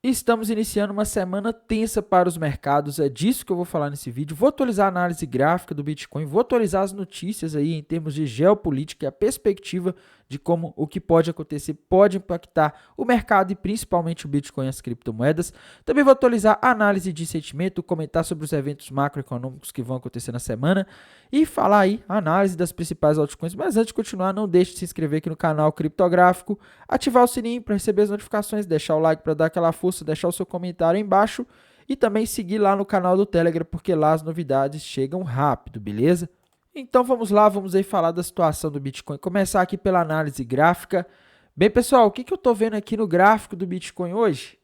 Estamos iniciando uma semana tensa para os mercados, é disso que eu vou falar nesse vídeo. Vou atualizar a análise gráfica do Bitcoin, vou atualizar as notícias aí em termos de geopolítica e a perspectiva de como o que pode acontecer pode impactar o mercado e principalmente o Bitcoin e as criptomoedas. Também vou atualizar a análise de sentimento, comentar sobre os eventos macroeconômicos que vão acontecer na semana e falar aí a análise das principais altcoins. Mas antes de continuar, não deixe de se inscrever aqui no canal Criptográfico, ativar o sininho para receber as notificações, deixar o like para dar aquela força, deixar o seu comentário aí embaixo e também seguir lá no canal do Telegram, porque lá as novidades chegam rápido, beleza? Então vamos lá, vamos aí falar da situação do Bitcoin. Começar aqui pela análise gráfica. Bem, pessoal, o que eu estou vendo aqui no gráfico do Bitcoin hoje?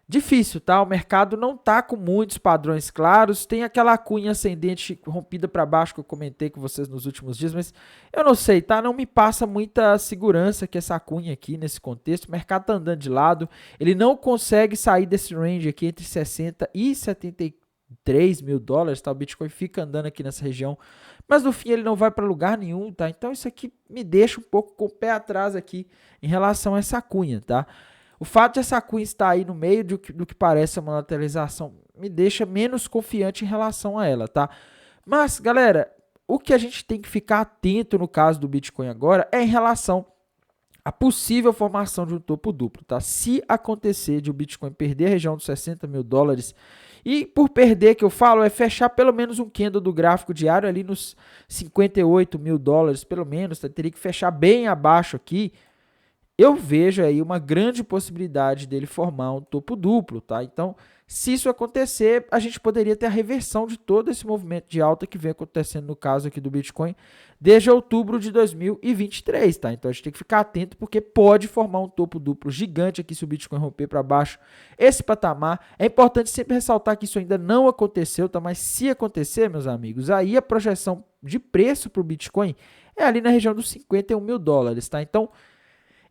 Difícil, tá? O mercado não tá com muitos padrões claros, tem aquela cunha ascendente rompida para baixo que eu comentei com vocês nos últimos dias, mas eu não sei, tá? Não me passa muita segurança que essa cunha aqui nesse contexto. O mercado tá andando de lado, ele não consegue sair desse range aqui entre 60 e 73 mil dólares, tá? O Bitcoin fica andando aqui nessa região, mas no fim ele não vai para lugar nenhum, tá? Então isso aqui me deixa um pouco com o pé atrás aqui em relação a essa cunha, tá? O fato de essa cunha estar aí no meio do que parece uma lateralização me deixa menos confiante em relação a ela, tá? Mas, galera, o que a gente tem que ficar atento no caso do Bitcoin agora é em relação à possível formação de um topo duplo, tá? Se acontecer de o Bitcoin perder a região dos 60 mil dólares, e por perder que eu falo é fechar pelo menos um candle do gráfico diário ali nos 58 mil dólares, pelo menos, tá? Teria que fechar bem abaixo aqui. Eu vejo aí uma grande possibilidade dele formar um topo duplo, tá? Então, se isso acontecer, a gente poderia ter a reversão de todo esse movimento de alta que vem acontecendo no caso aqui do Bitcoin desde outubro de 2023, tá? Então, a gente tem que ficar atento porque pode formar um topo duplo gigante aqui se o Bitcoin romper para baixo esse patamar. É importante sempre ressaltar que isso ainda não aconteceu, tá? Mas se acontecer, meus amigos, aí a projeção de preço para o Bitcoin é ali na região dos 51 mil dólares, tá? Então,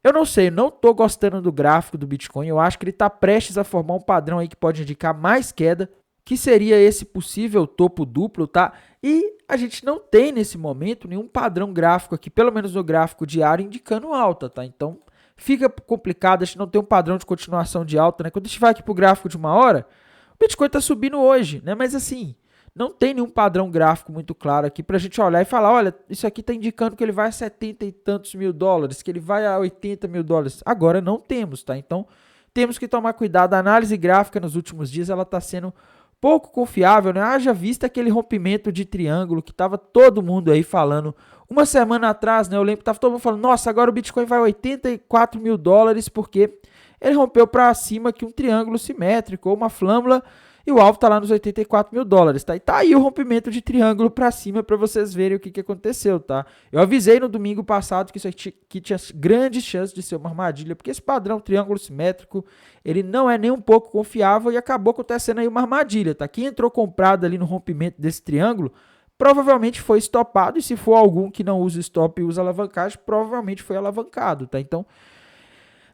eu não sei, não estou gostando do gráfico do Bitcoin. Eu acho que ele está prestes a formar um padrão aí que pode indicar mais queda, que seria esse possível topo duplo, tá? E a gente não tem nesse momento nenhum padrão gráfico aqui, pelo menos no gráfico diário, indicando alta, tá? Então fica complicado, a gente não tem um padrão de continuação de alta, né? Quando a gente vai aqui para o gráfico de uma hora, o Bitcoin está subindo hoje, né? Mas assim, não tem nenhum padrão gráfico muito claro aqui para a gente olhar e falar, olha, isso aqui está indicando que ele vai a 70 e tantos mil dólares, que ele vai a 80 mil dólares. Agora não temos, tá? Então temos que tomar cuidado. A análise gráfica nos últimos dias ela está sendo pouco confiável, né? Haja vista aquele rompimento de triângulo que estava todo mundo aí falando uma semana atrás, né? Eu lembro que estava todo mundo falando, nossa, agora o Bitcoin vai a 84 mil dólares porque ele rompeu para cima aqui um triângulo simétrico ou uma flâmula e o alvo está lá nos 84 mil dólares, tá? E tá aí o rompimento de triângulo para cima para vocês verem o que aconteceu, tá? Eu avisei no domingo passado que isso aqui tinha grandes chances de ser uma armadilha, porque esse padrão triângulo simétrico, ele não é nem um pouco confiável e acabou acontecendo aí uma armadilha, tá? Quem entrou comprado ali no rompimento desse triângulo, provavelmente foi estopado, e se for algum que não usa stop e usa alavancagem, provavelmente foi alavancado, tá? Então,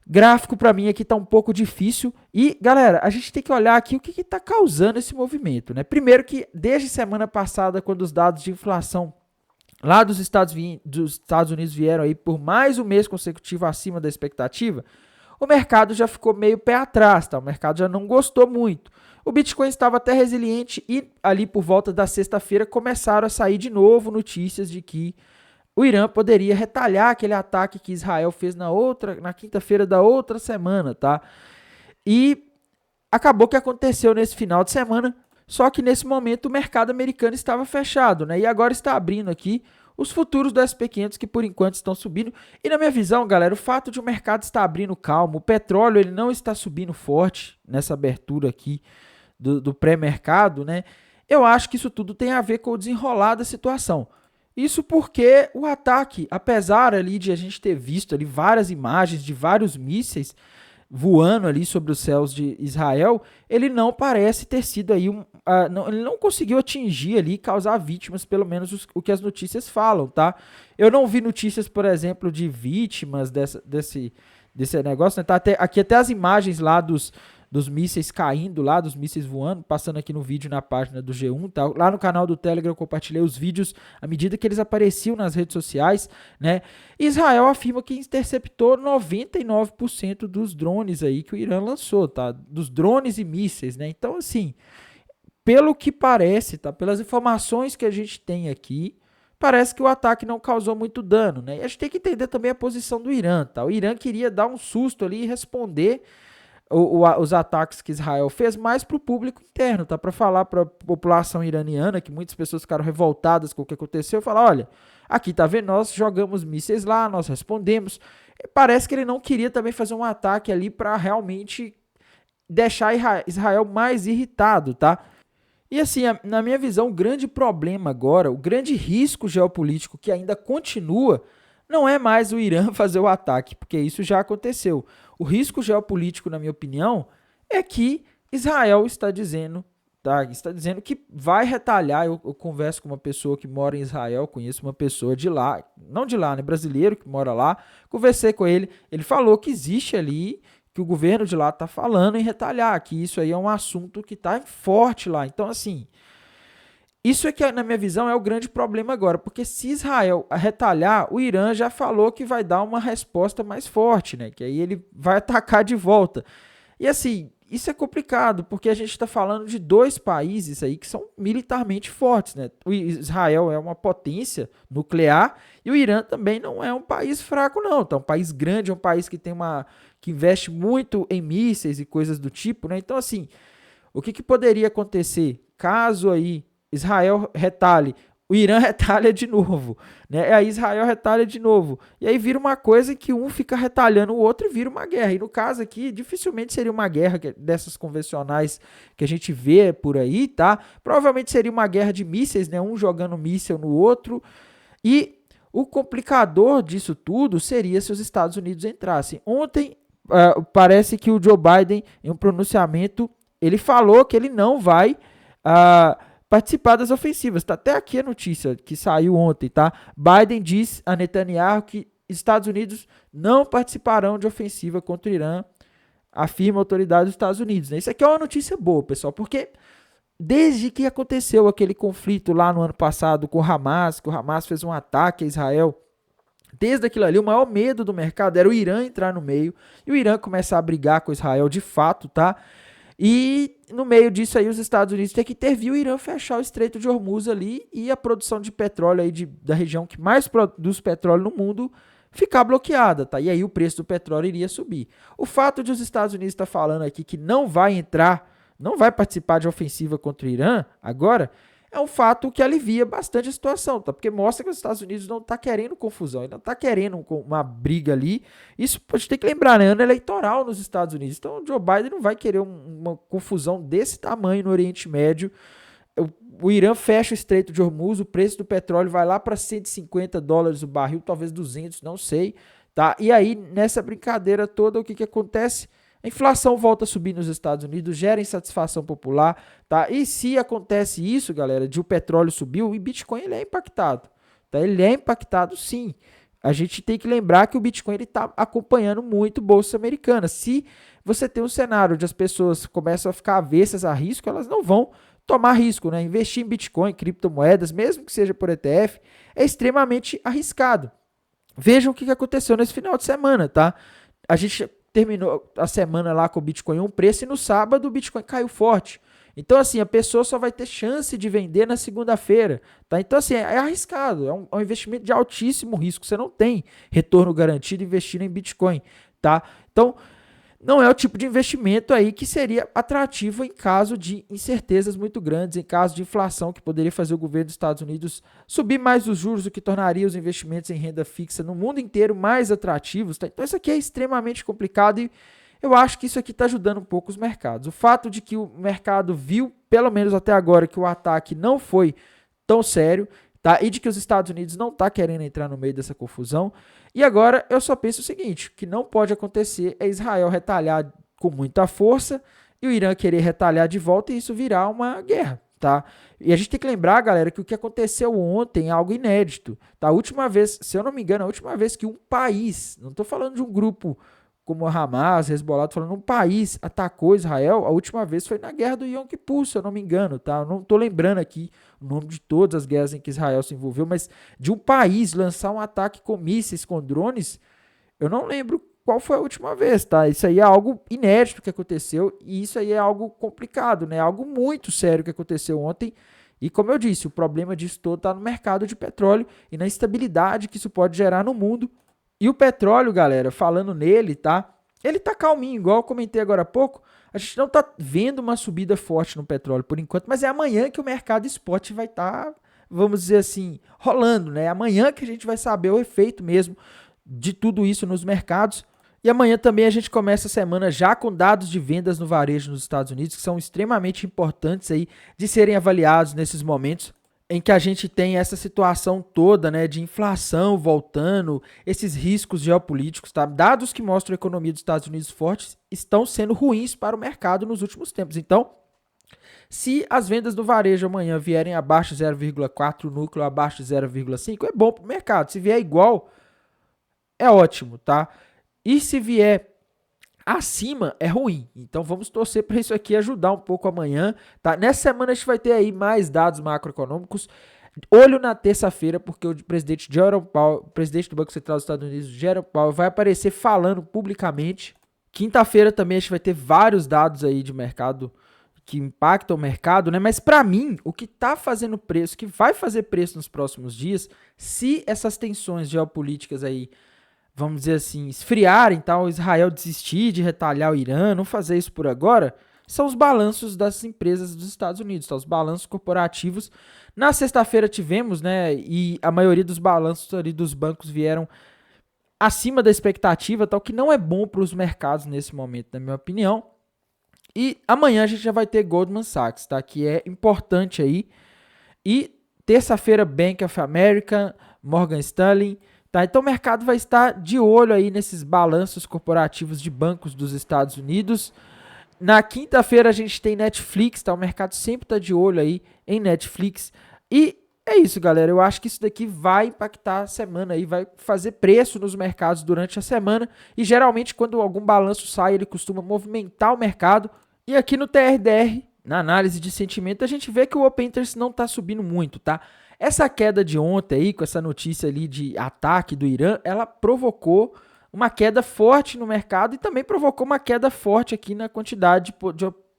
gráfico para mim aqui está um pouco difícil e, galera, a gente tem que olhar aqui o que está causando esse movimento, né? Primeiro que desde semana passada, quando os dados de inflação lá dos Estados Unidos vieram aí por mais um mês consecutivo acima da expectativa, o mercado já ficou meio pé atrás, tá? O mercado já não gostou muito. O Bitcoin estava até resiliente e ali por volta da sexta-feira começaram a sair de novo notícias de que o Irã poderia retalhar aquele ataque que Israel fez na quinta-feira da outra semana, tá? E acabou que aconteceu nesse final de semana, só que nesse momento o mercado americano estava fechado, né? E agora está abrindo aqui os futuros do SP500 que por enquanto estão subindo. E na minha visão, galera, o fato de o mercado estar abrindo calmo, o petróleo ele não está subindo forte nessa abertura aqui do pré-mercado, né? Eu acho que isso tudo tem a ver com o desenrolar da situação. Isso porque o ataque, apesar ali de a gente ter visto ali várias imagens de vários mísseis voando ali sobre os céus de Israel, ele não parece ter sido aí ele não conseguiu atingir ali, causar vítimas, pelo menos o que as notícias falam, tá? Eu não vi notícias, por exemplo, de vítimas desse negócio, né? Tá aqui até as imagens lá dos mísseis caindo lá, dos mísseis voando, passando aqui no vídeo na página do G1, tá? Lá no canal do Telegram eu compartilhei os vídeos à medida que eles apareciam nas redes sociais, né? Israel afirma que interceptou 99% dos drones aí que o Irã lançou, tá? Dos drones e mísseis, né? Então, assim, pelo que parece, tá? Pelas informações que a gente tem aqui, parece que o ataque não causou muito dano, né? E a gente tem que entender também a posição do Irã, tá? O Irã queria dar um susto ali e responder os ataques que Israel fez mais para o público interno, tá? Para falar para a população iraniana, que muitas pessoas ficaram revoltadas com o que aconteceu, falar, olha, aqui tá vendo, nós jogamos mísseis lá, nós respondemos. E parece que ele não queria também fazer um ataque ali para realmente deixar Israel mais irritado, tá? E assim, na minha visão, o grande problema agora, o grande risco geopolítico que ainda continua, não é mais o Irã fazer o ataque, porque isso já aconteceu. O risco geopolítico, na minha opinião, é que Israel está dizendo, tá? Está dizendo que vai retalhar. Eu converso com uma pessoa que mora em Israel, conheço uma pessoa de lá, não de lá, né? Brasileiro que mora lá. Conversei com ele, ele falou que existe ali, que o governo de lá está falando em retalhar, que isso aí é um assunto que está forte lá. Então, assim, isso é que, na minha visão, é o grande problema agora, porque se Israel retalhar, o Irã já falou que vai dar uma resposta mais forte, né? Que aí ele vai atacar de volta. E assim, isso é complicado, porque a gente está falando de dois países aí que são militarmente fortes, né? O Israel é uma potência nuclear e o Irã também não é um país fraco, não. Então, é um país grande, é um país que tem que investe muito em mísseis e coisas do tipo, né? Então, assim, o que poderia acontecer caso aí Israel retalhe, o Irã retalha de novo, né? Aí Israel retalha de novo. E aí vira uma coisa que um fica retalhando o outro e vira uma guerra. E no caso aqui, dificilmente seria uma guerra dessas convencionais que a gente vê por aí, tá? Provavelmente seria uma guerra de mísseis, né? Um jogando míssel no outro. E o complicador disso tudo seria se os Estados Unidos entrassem. Ontem, parece que o Joe Biden, em um pronunciamento, ele falou que ele não vai participar das ofensivas. Está até aqui a notícia que saiu ontem, tá? Biden diz a Netanyahu que Estados Unidos não participarão de ofensiva contra o Irã, afirma a autoridade dos Estados Unidos, né? Isso aqui é uma notícia boa, pessoal, porque desde que aconteceu aquele conflito lá no ano passado com o Hamas, que o Hamas fez um ataque a Israel, desde aquilo ali, o maior medo do mercado era o Irã entrar no meio e o Irã começar a brigar com Israel de fato, tá? E no meio disso aí os Estados Unidos têm que intervir o Irã fechar o Estreito de Hormuz ali e a produção de petróleo aí da região que mais produz petróleo no mundo ficar bloqueada, tá? E aí o preço do petróleo iria subir. O fato de os Estados Unidos estar falando aqui que não vai entrar, não vai participar de ofensiva contra o Irã agora, é um fato que alivia bastante a situação, tá? Porque mostra que os Estados Unidos não está querendo confusão, ele não está querendo uma briga ali. Isso a gente tem que lembrar, né? Ano eleitoral nos Estados Unidos. Então o Joe Biden não vai querer uma confusão desse tamanho no Oriente Médio. O Irã fecha o Estreito de Hormuz, o preço do petróleo vai lá para $150 o barril, talvez 200, não sei, tá? E aí, nessa brincadeira toda, o que acontece? A inflação volta a subir nos Estados Unidos, gera insatisfação popular, tá? E se acontece isso, galera, de o petróleo subir, o Bitcoin ele é impactado, tá? Ele é impactado, sim. A gente tem que lembrar que o Bitcoin ele está acompanhando muito bolsa americana. Se você tem um cenário onde as pessoas começam a ficar avessas a risco, elas não vão tomar risco, né? Investir em Bitcoin, criptomoedas, mesmo que seja por ETF, é extremamente arriscado. Vejam o que aconteceu nesse final de semana, tá? A gente terminou a semana lá com o Bitcoin um preço e no sábado o Bitcoin caiu forte. Então, assim, a pessoa só vai ter chance de vender na segunda-feira, tá? Então, assim, é arriscado, é um investimento de altíssimo risco. Você não tem retorno garantido investindo em Bitcoin, tá? Então, não é o tipo de investimento aí que seria atrativo em caso de incertezas muito grandes, em caso de inflação que poderia fazer o governo dos Estados Unidos subir mais os juros, o que tornaria os investimentos em renda fixa no mundo inteiro mais atrativos, tá? Então isso aqui é extremamente complicado e eu acho que isso aqui está ajudando um pouco os mercados. O fato de que o mercado viu, pelo menos até agora, que o ataque não foi tão sério, tá? E de que os Estados Unidos não está querendo entrar no meio dessa confusão. E agora eu só penso o seguinte, que não pode acontecer é Israel retalhar com muita força e o Irã querer retalhar de volta e isso virar uma guerra, tá? E a gente tem que lembrar, galera, que o que aconteceu ontem é algo inédito, tá? A última vez, se eu não me engano, a última vez que um país, não estou falando de um grupo como a Hamas, Hezbollah, falando, um país atacou Israel, a última vez foi na guerra do Yom Kippur, se eu não me engano, tá? Eu não tô lembrando aqui o nome de todas as guerras em que Israel se envolveu, mas de um país lançar um ataque com mísseis, com drones, eu não lembro qual foi a última vez, tá? Isso aí é algo inédito que aconteceu e isso aí é algo complicado, né? Algo muito sério que aconteceu ontem. E como eu disse, o problema disso todo está no mercado de petróleo e na instabilidade que isso pode gerar no mundo. E o petróleo, galera, falando nele, tá? Ele tá calminho, igual eu comentei agora há pouco. A gente não tá vendo uma subida forte no petróleo por enquanto, mas é amanhã que o mercado spot vai estar, vamos dizer assim, rolando, né? Amanhã que a gente vai saber o efeito mesmo de tudo isso nos mercados. E amanhã também a gente começa a semana já com dados de vendas no varejo nos Estados Unidos, que são extremamente importantes aí de serem avaliados nesses momentos em que a gente tem essa situação toda, né, de inflação voltando, esses riscos geopolíticos, tá? Dados que mostram a economia dos Estados Unidos fortes estão sendo ruins para o mercado nos últimos tempos. Então, se as vendas do varejo amanhã vierem abaixo de 0,4, o núcleo abaixo de 0,5, é bom para o mercado. Se vier igual, é ótimo, tá? E se vier acima, é ruim. Então vamos torcer para isso aqui ajudar um pouco amanhã, tá? Nessa semana a gente vai ter aí mais dados macroeconômicos. Olho na terça-feira, porque o presidente Jerome Powell, presidente do Banco Central dos Estados Unidos, Jerome Powell, vai aparecer falando publicamente. Quinta-feira também a gente vai ter vários dados aí de mercado que impactam o mercado, né? Mas para mim, o que está fazendo preço, que vai fazer preço nos próximos dias, se essas tensões geopolíticas aí, vamos dizer assim, esfriarem, tá? O Israel desistir de retalhar o Irã, não fazer isso por agora, são os balanços das empresas dos Estados Unidos, tá? Os balanços corporativos. Na sexta-feira tivemos, né? E a maioria dos balanços ali dos bancos vieram acima da expectativa, tal, que não é bom para os mercados nesse momento, na minha opinião. E amanhã a gente já vai ter Goldman Sachs, tá? Que é importante aí. E terça-feira, Bank of America, Morgan Stanley. Tá, então o mercado vai estar de olho aí nesses balanços corporativos de bancos dos Estados Unidos. Na quinta-feira a gente tem Netflix, tá? O mercado sempre está de olho aí em Netflix. E é isso, galera. Eu acho que isso daqui vai impactar a semana aí, vai fazer preço nos mercados durante a semana. E geralmente quando algum balanço sai, ele costuma movimentar o mercado. E aqui no TRDR, na análise de sentimento, a gente vê que o Open Interest não está subindo muito, tá? Essa queda de ontem aí, com essa notícia ali de ataque do Irã, ela provocou uma queda forte no mercado e também provocou uma queda forte aqui na quantidade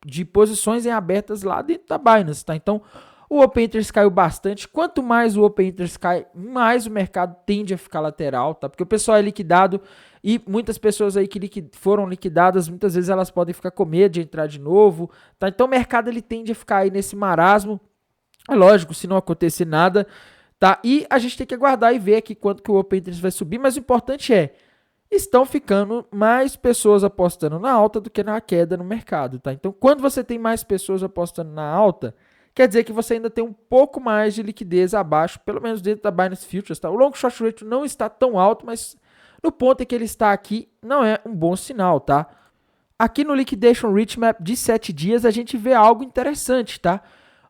de posições em abertas lá dentro da Binance, tá? Então, o Open Interest caiu bastante. Quanto mais o Open Interest cai, mais o mercado tende a ficar lateral, tá? Porque o pessoal é liquidado e muitas pessoas aí que foram liquidadas, muitas vezes elas podem ficar com medo de entrar de novo, tá? Então, o mercado ele tende a ficar aí nesse marasmo. É lógico, se não acontecer nada, tá? E a gente tem que aguardar e ver aqui quanto que o Open Interest vai subir, mas o importante é, estão ficando mais pessoas apostando na alta do que na queda no mercado, tá? Então, quando você tem mais pessoas apostando na alta, quer dizer que você ainda tem um pouco mais de liquidez abaixo, pelo menos dentro da Binance Futures, tá? O long short rate não está tão alto, mas no ponto em que ele está aqui, não é um bom sinal, tá? Aqui no Liquidation Rate Map de 7 dias, a gente vê algo interessante, tá?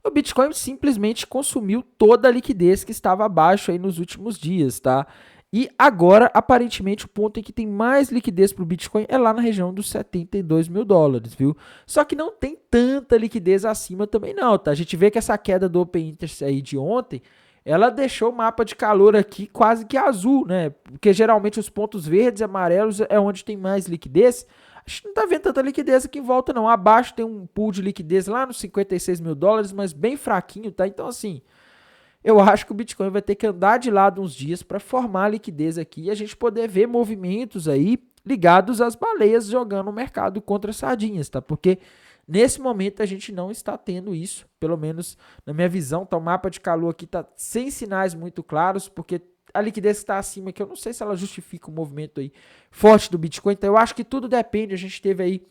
O Bitcoin simplesmente consumiu toda a liquidez que estava abaixo aí nos últimos dias, tá? E agora, aparentemente, o ponto em que tem mais liquidez para o Bitcoin é lá na região dos 72 mil dólares, viu? Só que não tem tanta liquidez acima também não, tá? A gente vê que essa queda do Open Interest aí de ontem, ela deixou o mapa de calor aqui quase que azul, né? Porque geralmente os pontos verdes e amarelos é onde tem mais liquidez. A gente não tá vendo tanta liquidez aqui em volta, não. Abaixo tem um pool de liquidez lá nos 56 mil dólares, mas bem fraquinho, tá? Então, assim, eu acho que o Bitcoin vai ter que andar de lado uns dias para formar liquidez aqui e a gente poder ver movimentos aí ligados às baleias jogando o mercado contra sardinhas, tá? Porque nesse momento a gente não está tendo isso, pelo menos na minha visão, tá? O mapa de calor aqui tá sem sinais muito claros, porque a liquidez que está acima aqui, eu não sei se ela justifica o movimento aí forte do Bitcoin, então eu acho que tudo depende. A gente teve aí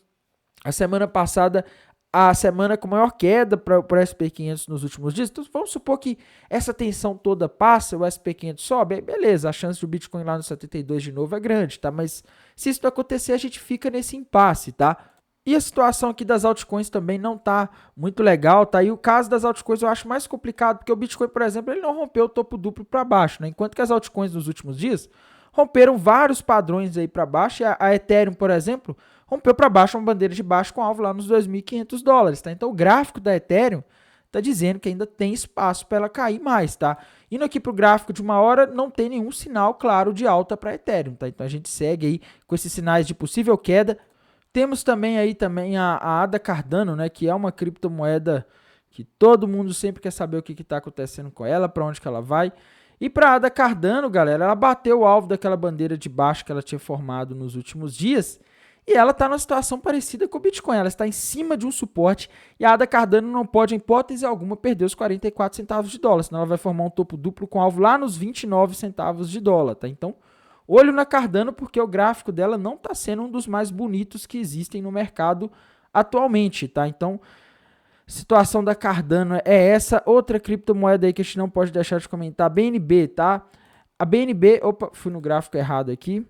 a semana passada a semana com maior queda para o SP500 nos últimos dias, então vamos supor que essa tensão toda passa, o SP500 sobe, aí beleza, a chance do Bitcoin lá no 72 de novo é grande, tá? Mas se isso não acontecer, a gente fica nesse impasse, tá? E a situação aqui das altcoins também não tá muito legal, tá? E o caso das altcoins eu acho mais complicado, porque o Bitcoin, por exemplo, ele não rompeu o topo duplo para baixo, né? Enquanto que as altcoins nos últimos dias romperam vários padrões aí para baixo. E a Ethereum, por exemplo, rompeu para baixo uma bandeira de baixo com alvo lá nos $2.500, tá? Então o gráfico da Ethereum tá dizendo que ainda tem espaço para ela cair mais, tá? Indo aqui para o gráfico de 1 hora, não tem nenhum sinal claro de alta para Ethereum, tá? Então a gente segue aí com esses sinais de possível queda. Temos também aí a ADA Cardano, né, que é uma criptomoeda que todo mundo sempre quer saber o que está acontecendo com ela, para onde que ela vai. E para a ADA Cardano, galera, ela bateu o alvo daquela bandeira de baixo que ela tinha formado nos últimos dias. E ela está numa situação parecida com o Bitcoin. Ela está em cima de um suporte e a ADA Cardano não pode, em hipótese alguma, perder os 44 centavos de dólar. Senão ela vai formar um topo duplo com alvo lá nos 29 centavos de dólar. Tá? Então, olho na Cardano porque o gráfico dela não está sendo um dos mais bonitos que existem no mercado atualmente. Tá? Então, a situação da Cardano é essa. Outra criptomoeda aí que a gente não pode deixar de comentar, a BNB, tá? A BNB, opa, fui no gráfico errado aqui.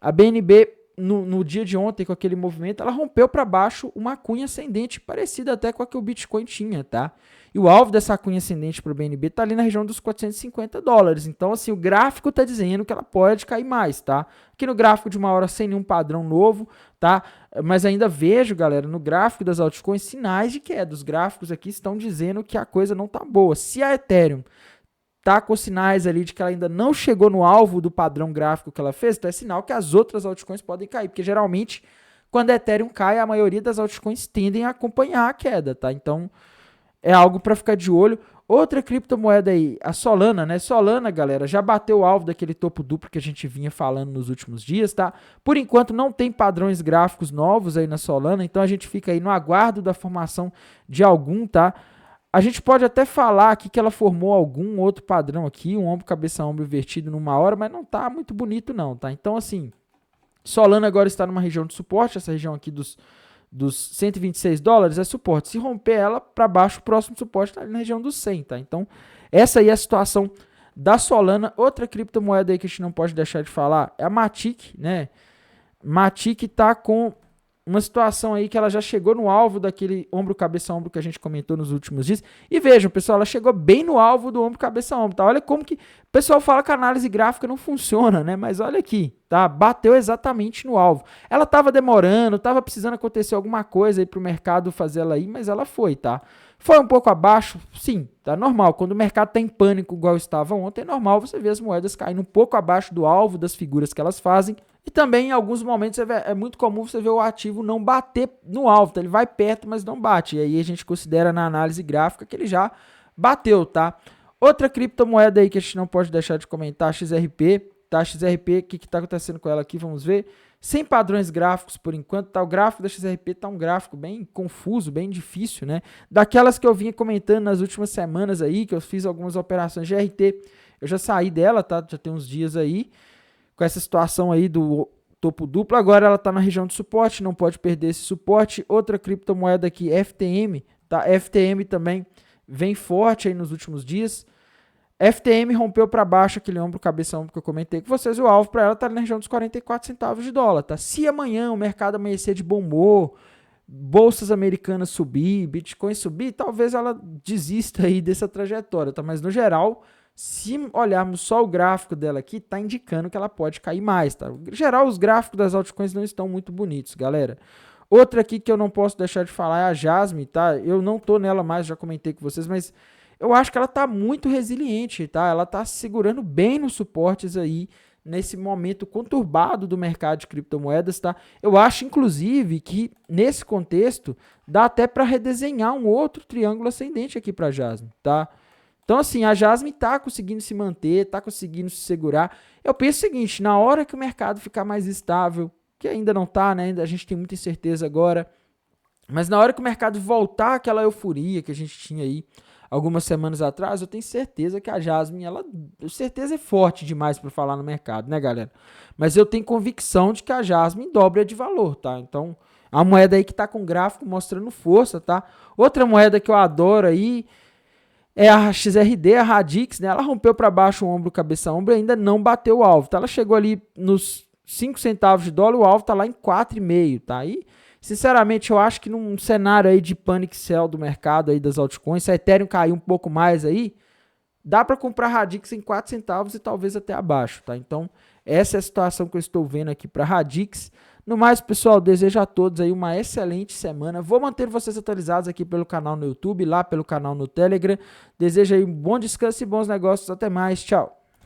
A BNB, no dia de ontem, com aquele movimento, ela rompeu para baixo uma cunha ascendente, parecida até com a que o Bitcoin tinha, tá? E o alvo dessa cunha ascendente para o BNB tá ali na região dos $450. Então, assim, o gráfico tá dizendo que ela pode cair mais, tá? Aqui no gráfico de 1 hora, sem nenhum padrão novo, tá? Mas ainda vejo, galera, no gráfico das altcoins, sinais de queda. Os gráficos aqui estão dizendo que a coisa não tá boa. Se a Ethereum tá com sinais ali de que ela ainda não chegou no alvo do padrão gráfico que ela fez, então é sinal que as outras altcoins podem cair, porque geralmente quando a Ethereum cai, a maioria das altcoins tendem a acompanhar a queda, tá? Então é algo para ficar de olho. Outra criptomoeda aí, a Solana, né? Solana, galera, já bateu o alvo daquele topo duplo que a gente vinha falando nos últimos dias, tá? Por enquanto não tem padrões gráficos novos aí na Solana, então a gente fica aí no aguardo da formação de algum, tá? A gente pode até falar aqui que ela formou algum outro padrão aqui, um ombro, cabeça, ombro invertido numa hora, mas não tá muito bonito não, tá? Então, assim, Solana agora está numa região de suporte, essa região aqui dos $126 é suporte. Se romper ela para baixo, o próximo suporte está ali na região dos 100, tá? Então, essa aí é a situação da Solana. Outra criptomoeda aí que a gente não pode deixar de falar é a Matic, né? Matic está com uma situação aí que ela já chegou no alvo daquele ombro, cabeça, ombro que a gente comentou nos últimos dias. E vejam, pessoal, ela chegou bem no alvo do ombro, cabeça, ombro, tá? Olha como que o pessoal fala que a análise gráfica não funciona, né? Mas olha aqui, tá? Bateu exatamente no alvo. Ela tava demorando, tava precisando acontecer alguma coisa aí pro mercado fazer ela ir, mas ela foi, tá? Foi um pouco abaixo? Sim, tá normal. Quando o mercado tá em pânico igual estava ontem, é normal você ver as moedas caindo um pouco abaixo do alvo das figuras que elas fazem. E também, em alguns momentos, é muito comum você ver o ativo não bater no alvo. Tá? Ele vai perto, mas não bate. E aí a gente considera na análise gráfica que ele já bateu, tá? Outra criptomoeda aí que a gente não pode deixar de comentar, a XRP. Tá? A XRP, o que está acontecendo com ela aqui? Vamos ver. Sem padrões gráficos por enquanto, tá? O gráfico da XRP tá um gráfico bem confuso, bem difícil, né? Daquelas que eu vinha comentando nas últimas semanas aí, que eu fiz algumas operações GRT, eu já saí dela, tá? Já tem uns dias aí, com essa situação aí do topo duplo. Agora ela tá na região de suporte, não pode perder esse suporte. Outra criptomoeda aqui, FTM, tá? FTM também vem forte aí nos últimos dias. FTM rompeu para baixo aquele ombro, cabeça, ombro que eu comentei com vocês. O alvo para ela tá na região dos 44 centavos de dólar, tá? Se amanhã o mercado amanhecer de bom humor, bolsas americanas subir, Bitcoin subir, talvez ela desista aí dessa trajetória, tá? Mas no geral, se olharmos só o gráfico dela aqui, tá indicando que ela pode cair mais, tá? Em geral, os gráficos das altcoins não estão muito bonitos, galera. Outra aqui que eu não posso deixar de falar é a Jasmine, tá? Eu não tô nela mais, já comentei com vocês, mas eu acho que ela tá muito resiliente, tá? Ela tá se segurando bem nos suportes aí, nesse momento conturbado do mercado de criptomoedas, tá? Eu acho, inclusive, que nesse contexto, dá até para redesenhar um outro triângulo ascendente aqui para a Jasmine, tá? Então, assim, a Jasmine tá conseguindo se manter, tá conseguindo se segurar. Eu penso o seguinte, na hora que o mercado ficar mais estável, que ainda não tá, né? A gente tem muita incerteza agora, mas na hora que o mercado voltar àquela euforia que a gente tinha aí algumas semanas atrás, eu tenho certeza que a Jasmine, certeza é forte demais para falar no mercado, né, galera? Mas eu tenho convicção de que a Jasmine dobra de valor, tá? Então, a moeda aí que tá com gráfico mostrando força, tá? Outra moeda que eu adoro aí é a XRD, a Radix, né? Ela rompeu para baixo o ombro, cabeça, ombro e ainda não bateu o alvo, tá? Ela chegou ali nos 5 centavos de dólar, o alvo tá lá em 4,5, tá? Aí, sinceramente, eu acho que num cenário aí de panic sell do mercado aí das altcoins, se a Ethereum cair um pouco mais aí, dá para comprar Radix em 4 centavos e talvez até abaixo, tá? Então, essa é a situação que eu estou vendo aqui para Radix. No mais, pessoal, desejo a todos aí uma excelente semana. Vou manter vocês atualizados aqui pelo canal no YouTube, lá pelo canal no Telegram. Desejo aí um bom descanso e bons negócios. Até mais. Tchau.